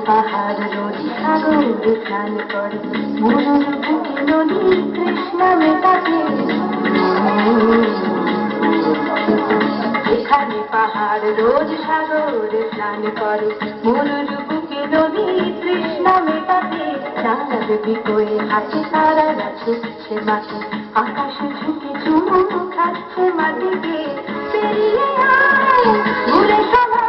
পাহাড় নদী সাগর স্নান করে মরুর বুকে নদী কৃষ্ণা মেটাতে এখানে পাহাড় রোজ সাগর স্নান করে মরুর বুকে নদী কৃষ্ণা মেটাতে চাঁদ বিকোয়ে হাতে তারারা ছুটছে মাঠে আকাশে ঝুঁকে চুমু খাচ্ছে মাটিকে পেরিয়ে আয় ঘুরে সবাই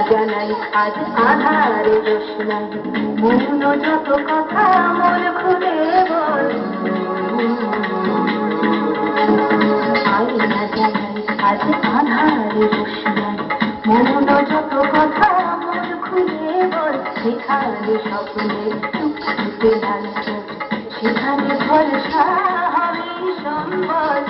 জানাই আজ আধারে দোষ নাই মৌন যত কথা মন খুলে বল আইনা জানাই আজ আধারে দোষ নাই মৌন যত কথা মন খুলে বল সেখানে স্বপ্নে চুপচুপে লাল সেখানে ভরসা হবে সম্বল